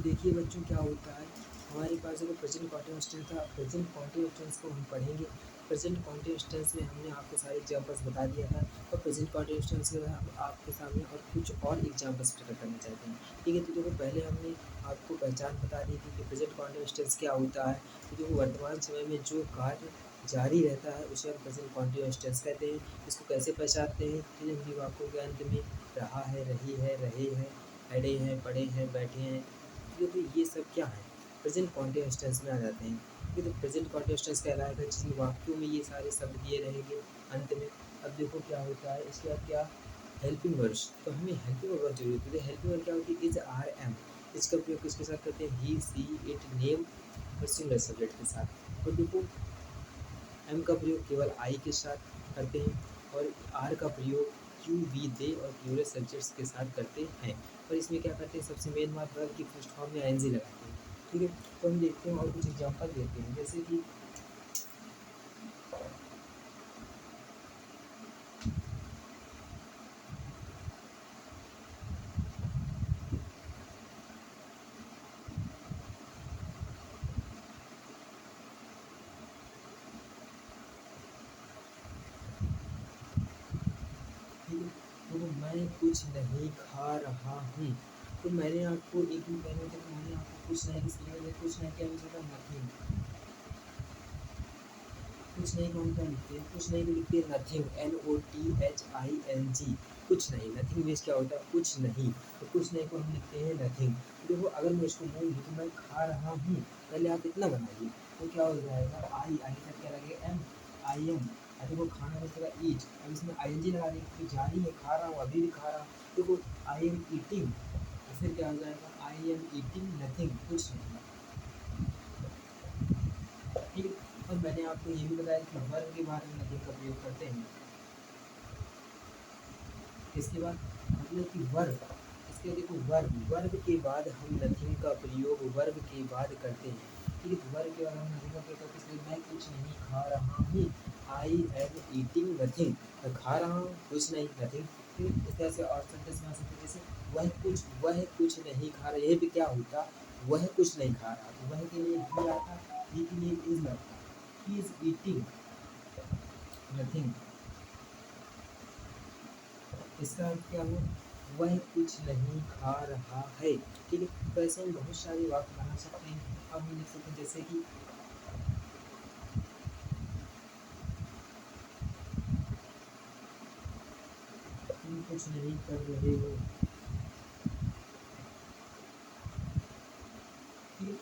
देखिए बच्चों क्या होता है, हमारे पास अगर प्रेजेंट कॉन्टिन्यूअस टेंस था, प्रेजेंट कॉन्टिन्यूअस टेंस को हम पढ़ेंगे। प्रेजेंट कॉन्टिन्यूअस टेंस में हमने आपको सारे एग्जांपल्स बता दिया था, और प्रेजेंट कॉन्टिन्यूअस टेंस के हम आपके सामने और कुछ और एग्जांपल्स प्रकट करना चाहते हैं। ठीक है, तो देखो पहले हमने आपको पहचान बता दी थी कि प्रेजेंट कॉन्टिन्यूअस टेंस क्या होता है। तो देखो वर्तमान समय में जो कार्य जारी रहता है उसे हम प्रेजेंट कॉन्टिन्यूअस टेंस कहते हैं। इसको कैसे पहचानते हैं, तो हिंदी वाक्यों के अंत में रहा है, रही है, रहे हैं, अड़े हैं, पड़े हैं, बैठे हैं, देखो ये सब क्या है, प्रेजेंट कॉन्टिन्यूअस टेंस में आ जाते हैं। ठीक है, तो प्रेजेंट कॉन्टिन्यूअस टेंस कहलाएगा जिसमें वाक्यों में ये सारे शब्द दिए रहेंगे अंत में। अब देखो क्या होता है, इसके बाद क्या, हेल्पिंग वर्ड्स, तो हमें हेल्पिंग वर्ड जरूरी होती है। हेल्पिंग वर्ड क्या होती है, इज, आर, एम, इसका प्रयोग किसके साथ करते हैं, ही, सी, इट, नेम और सिंगुलर सब्जेक्ट के साथ। और देखो एम का प्रयोग केवल आई के साथ करते हैं, और आर का प्रयोग यू, वी, दे और प्लूरल सब्जेक्ट्स के साथ करते हैं। और इसमें क्या करते हैं, सबसे मेन बात वर्ब की फर्स्ट फॉर्म में आईएनजी लगाते हैं। ठीक है, तो हम देखते हैं और कुछ एग्जांपल देते हैं, जैसे कि ठीक है, तो मैं कुछ नहीं खा रहा हूँ। तो मैंने आपको एक दिन पहले तक मैंने आपको कुछ नहीं किस लिए कुछ नहीं क्या लिखा था, नथिंग। कुछ नहीं को हम क्या लिखते हैं, कुछ नहीं को लिखते हैं नथिंग, NOTHING, कुछ नहीं। नथिंग मीन्स क्या होता है, कुछ नहीं, तो कुछ नहीं को हम लिखते हैं नथिंग। देखो अगर मैं इसको बोल दूँ तो मैं खा रहा हूँ, पहले आप इतना बनाइए तो क्या हो जाएगा, आई का क्या लगेगा, एम, आई एम। देखो खाना का जगह ईट, अब इसमें ING लगा देंगे क्योंकि जारी है, खा रहा हूँ, अभी भी खा रहा हूँ। देखो आई एम ईटिंग, फिर क्या हो जाएगा, आई एम ईटिंग नथिंग, कुछ नहीं। ठीक है, और मैंने आपको ये भी बताया कि वर्ग के बारे में नथिंग का प्रयोग करते हैं। इसके बाद मतलब कि वर्ग, इसके देखो वर्ग के बाद हम नथिंग का प्रयोग वर्ग के बाद करते हैं। ठीक है, तो वर्ग के बाद हम नथिंग का प्रयोग करते हैं, मैं कुछ नहीं खा रहा हूँ, आई एम ईटिंग नथिंग, मैं खा रहा हूँ कुछ नहीं, नथिंग। फिर इस तरह से और सेंटेंस में आ सकते हैं, जैसे वह कुछ नहीं खा रहा, यही पे क्या होता, वह कुछ नहीं खा रहा, तो वह के लिए ही आता, ही के लिए इज लगता, ही इज ईटिंग नथिंग। इसका अर्थ क्या हुआ, वह कुछ नहीं खा रहा है। ठीक है, तो ऐसे हम बहुत सारे वाक्य बना सकते हैं। अब हम लिख सकते हैं जैसे कि तुम कुछ नहीं कर रहे हो। ठीक है,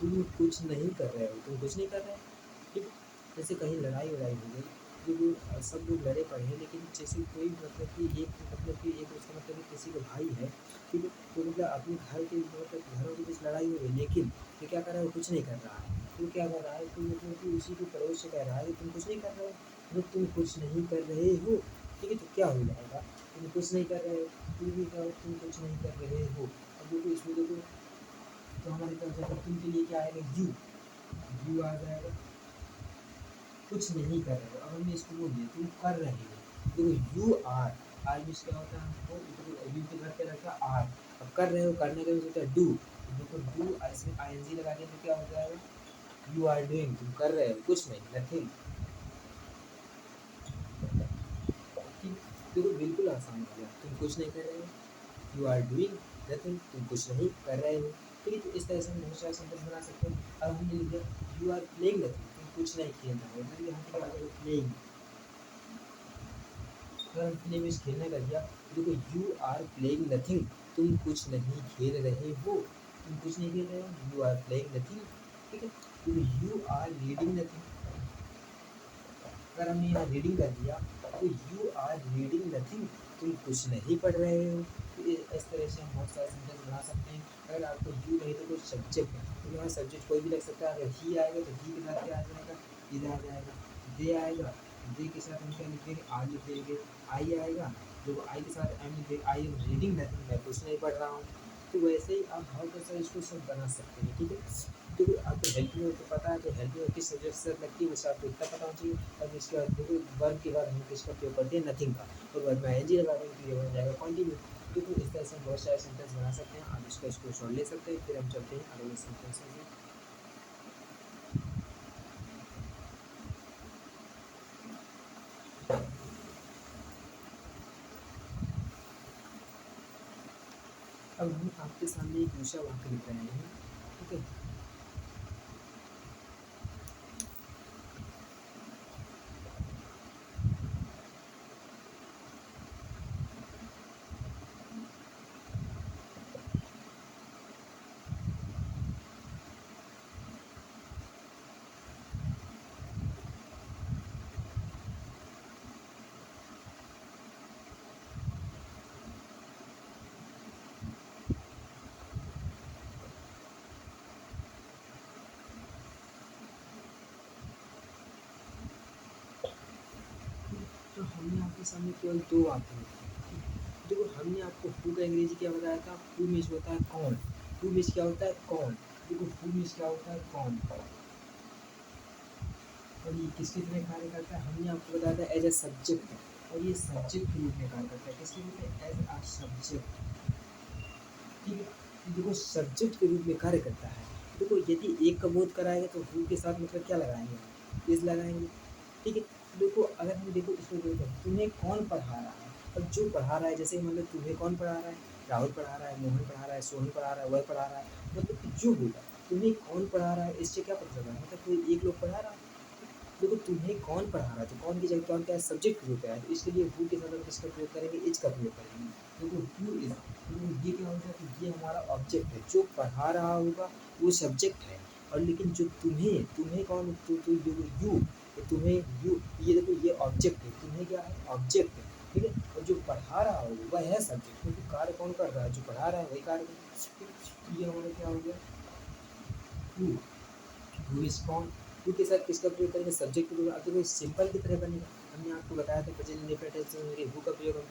तुम कुछ नहीं कर रहे हो, तुम कुछ नहीं कर रहे हो। ठीक है, जैसे कहीं लड़ाई वड़ाई हो गई, जो सब लोग लड़े पड़े हैं, लेकिन जैसे कोई मतलब कि एक उसका मतलब कि किसी का भाई है। ठीक है, तो मतलब अपने घर के मतलब घरों के बीच लड़ाई हो गई, लेकिन ये क्या कर रहा है, वो कुछ नहीं कर रहा है। तो क्या कर रहा है, तो मतलब कि उसी के पड़ोस से कह रहा है कि तुम कुछ नहीं कर रहे हो, मतलब तुम कुछ नहीं कर रहे हो। ठीक है, तो क्या हो जाएगा, तुम कुछ नहीं कर रहे हो, फिर भी क्या हो, तुम कुछ नहीं कर रहे हो। अब देखो इसमें देखो, तो हमारे पास जाकर तुम के लिए क्या आएगा, यू आ जाएगा, कुछ नहीं कर रहे हो। अब हमने इसको बोल दिया तुम कर रहे हो, देखो यू आर, आर मीन्स क्या होता है, हमको यू के घर पे रखा आर। अब कर रहे हो, करने का मीन्स होता है डू, तो देखो डू इसमें ING लगा दें तो क्या हो जाएगा, यू आर डूइंग, तुम कर रहे हो कुछ नहीं, नथिंग। ठीक, देखो बिल्कुल आसान हो गया, तुम कुछ नहीं कर रहे हो, यू आर डूइंग नथिंग, तुम कुछ नहीं कर रहे हो। ठीक है, तो इस तरह से हम बहुत सारे सेंटेंस बना सकते हैं। अब हमने लिख दिया यू आर प्लेइंग नथिंग, तुम कुछ नहीं खेल रहे हो, मतलब यहाँ पे क्या हो जाएगा, प्लेइंग। अगर हम प्ले में खेलने का दिया, तो देखो यू आर प्लेइंग नथिंग, तुम कुछ नहीं खेल रहे हो, तुम कुछ नहीं खेल रहे हो, यू आर प्लेइंग नथिंग। ठीक है, तो यू आर रीडिंग नथिंग, अगर हमने यहाँ रीडिंग कर दिया तो यू आर रीडिंग नथिंग, तुम कुछ नहीं पढ़ रहे हो। तो इस तरह से हम बहुत सारे सेंटेंस बना सकते हैं। अगर आपको यू नहीं तो कोई सब्जेक्ट है, तो यहाँ सब्जेक्ट कोई भी लग सकता है। अगर ही आएगा तो ही के साथ क्या आ जाएगा, इज आ जाएगा। दे आएगा, दे के साथ हम क्या लिख देंगे, आर लिख देंगे। आई आएगा, जो आई के साथ एम लिख देंगे, आई एम रीडिंग नथिंग, मैं कुछ नहीं पढ़ रहा हूँ। तो वैसे ही आप बहुत सारे इसको सब बना सकते हैं। ठीक है, देखो आपको हेल्पिंग वर्ब तो पता है, तो हेल्पिंग वर्ब किस सब्जेक्ट से लगती है, वैसे आपको इतना पता होना चाहिए। अब इसके बाद देखो वर्ब के बाद हम किसका प्रयोग करते हैं, नथिंग का, और वर्ब में ING लगा देंगे तो ये बन जाएगा कंटिन्यू। देखो इस तरह से हम बहुत सारे सेंटेंस बना सकते हैं, आप इसका स्क्रीनशॉट ले सकते हैं। फिर हम चलते हैं अगले सेंटेंस में। अब हम आपके सामने एक दूसरा वाक्य लिख रहे हैं, ठीक है। तो हमने आपके सामने केवल दो वाक्य लिखे हैं। देखो, हमने आपको हु का अंग्रेजी क्या बताया था, हु मीन्स होता है कौन, हु मीन्स क्या होता है कौन। देखो, हु मीन्स क्या होता है कौन, और ये किसकी तरह कार्य करता है, हमने आपको बताया था एज ए सब्जेक्ट, और ये सब्जेक्ट के रूप में कार्य करता है। किसके रूप में, एज अ सब्जेक्ट, ठीक है। देखो, सब्जेक्ट के रूप में कार्य करता है। देखो, यदि एक का बोध कराएंगे तो हु के साथ मतलब क्या लगाएंगे, इज लगाएंगे, ठीक है। देखो, अगर हम देखो इसमें देखो तुम्हें कौन पढ़ा रहा है, अब जो पढ़ा रहा है, जैसे मतलब तुम्हें कौन पढ़ा रहा है, राहुल पढ़ा रहा है, मोहन पढ़ा रहा है, सोहन पढ़ा रहा है, वह पढ़ा रहा है, मतलब जो होगा तुम्हें कौन पढ़ा रहा है, इससे क्या पता चल रहा है, मतलब कोई एक लोग पढ़ा रहा है। देखो, तुम्हें कौन पढ़ा रहा है, तो कौन की जगह कौन क्या है, सब्जेक्ट रूप है, तो इसके लिए हु के साथ हम किसका प्रयोग करेंगे, इज का प्रयोग करेंगे। देखो, हु इज, तो ये क्या होगा कि ये हमारा ऑब्जेक्ट है, जो पढ़ा रहा होगा वो सब्जेक्ट है, और लेकिन जो तुम्हें तुम्हें कौन, तो यू, तो तुम्हें यू, ये देखो ये ऑब्जेक्ट है, तुम्हें क्या है, ऑब्जेक्ट है, ठीक है। और जो पढ़ा रहा हो वह है सब्जेक्ट, क्योंकि कार्य कौन कर रहा है, जो पढ़ा रहा है वही कार्य कर रहा है। तो ये हमारा क्या हो गया, हु, हु इज कौन, हु के साथ किसका प्रयोग करेंगे, सब्जेक्ट के रूप में। अब देखो सिंपल की तरह बनेगा, हमने आपको बताया था प्रेजेंट इंडेफिनिट टेंस में हु का प्रयोग हम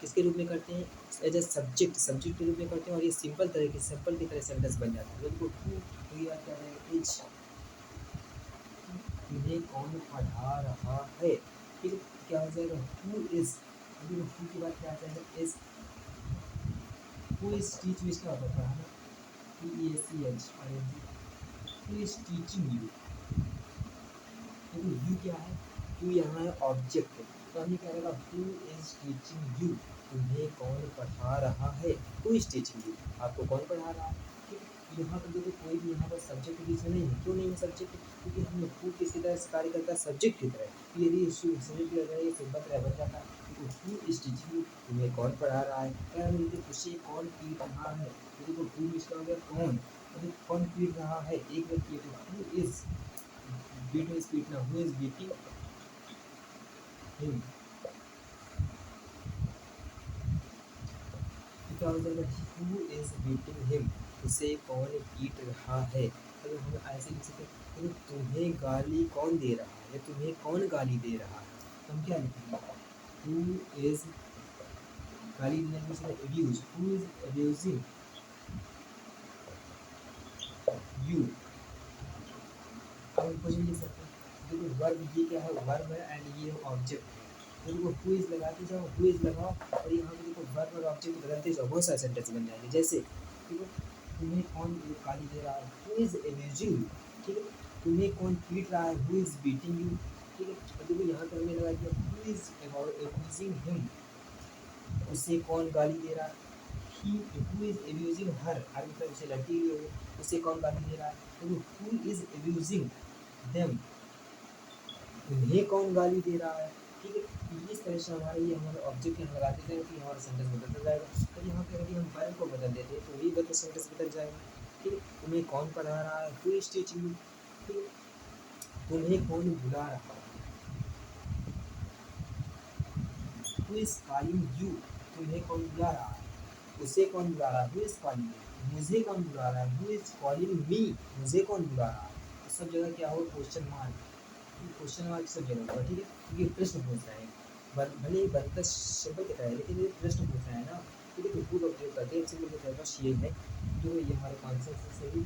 किसके रूप में करते हैं, एज ए सब्जेक्ट, सब्जेक्ट के रूप में करते हैं, और ये सिंपल की तरह सेंटेंस बन जाता है। देखो, हु या क्या है, इज, तुम्हें कौन पढ़ा रहा है, ठीक है। क्या हो जाएगा, हु इज, अभी हु की बात क्या आ जाएगा, इज, हु इज टीच में क्या होता है पढ़ाना, TEACH, who is teaching you, देखो यू क्या है, यू यहाँ है ऑब्जेक्ट, तो हमें क्या रहेगा, हु इज टीचिंग यू, तुम्हें कौन पढ़ा रहा है, हु इज टीचिंग यू, आपको कौन पढ़ा रहा है, ठीक है। यहाँ पर देखो कोई भी यहाँ पर सब्जेक्ट के बीच में नहीं है, क्यों नहीं है सब्जेक्ट, क्योंकि हम हु किसी तरह से कार्य करता है सब्जेक्ट की तरह, तो यदि सब्जेक्ट की तरह ये सिंपल तरह बन जाता है। देखो, हु इज टीचिंग यू, तुम्हें कौन पढ़ा रहा है, क्या हम यदि उसे कौन पीट रहा है, तो देखो हु इसका हो गया कौन, तो कौन पीट रहा है, एक व्यक्ति है, तो हु इज, बीट में पीटना, हु इज बीटिंग हिम, तो क्या हो जाएगा, हु इज बीटिंग हिम, उसे कौन पीट रहा है। अगर हम ऐसे लिख सकते हैं, तो तुम्हें गाली कौन दे रहा है, या तुम्हें कौन गाली दे रहा है, तो हम क्या लिखेंगे, हु इज, गाली देने में से abuse, who is abusing you, अब हम कुछ भी लिख सकते हैं। देखो वर्ब ये क्या है, वर्ब है, एंड ये ऑब्जेक्ट है, तो देखो हु इज लगाते जाओ, हु इज लगाओ, और यहाँ पे देखो वर्ब और ऑब्जेक्ट बदलते जाओ, बहुत सारे सेंटेंस बन जाएंगे। जैसे देखो, तुम्हें कौन गाली दे रहा है, हु इज एब्यूजिंग यू, ठीक है। तुम्हें कौन पीट रहा है, हु इज बीटिंग यू, ठीक है। और देखो यहाँ पे हमने लगा दिया, हु इज एब्यूजिंग हिम, उसे कौन गाली दे रहा है, ही, हु इज एब्यूजिंग हर, हर मतलब उसे लड़की के लिए, उसे कौन गाली दे रहा है, तो हु इज एब्यूजिंग देम, तुम्हें कौन गाली दे रहा है, ठीक है। तो इस तरह से हमारे ये हमारे ऑब्जेक्ट यहाँ लगाते थे कि हमारा सेंटेंस बदलता जाएगा, और यहाँ पे यदि हम वर्ब को बदल देते हैं तो वही बदल सेंटेंस बदल जाएगा, ठीक है। तुम्हें कौन पढ़ा रहा है, हु इज टीचिंग यू, ठीक है। तुम्हें कौन बुला रहा है, हु इज कॉलिंग यू, तुम्हें कौन बुला रहा है, उसे कौन बुला रहा है, हु इज कॉलिंग मी, मुझे कौन बुला रहा है, हु इज कॉलिंग मी, मुझे कौन बुला रहा है। तो सब जगह क्या हो, क्वेश्चन मार्क, क्वेश्चन मार्क सब जगह होगा, ठीक है, क्योंकि प्रश्न पूछ रहा है, भले ही बनता शब्द कहता है, लेकिन ये प्रश्न पूछ रहा है ना, ठीक है। तो हु का प्रयोग करते हैं, सिंपल कहता है, बस ये है जो ये हमारे कॉन्सेप्ट से सही,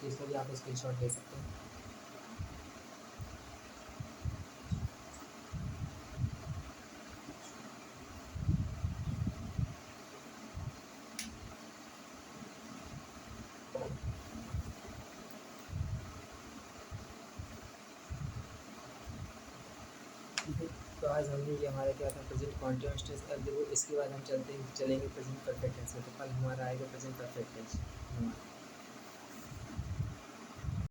तो इसका भी आप स्क्रीनशॉट ले सकते हैं। ठीक है। तो आज हमने ये हमारा क्या था प्रेज़ेंट कॉन्टिन्यूअस टेंस। अब देखो इसके बाद हम चलेंगे प्रेज़ेंट परफेक्ट टेंस में। तो कल हमारा आएगा प्रेज़ेंट परफेक्ट टेंस। धन्यवाद।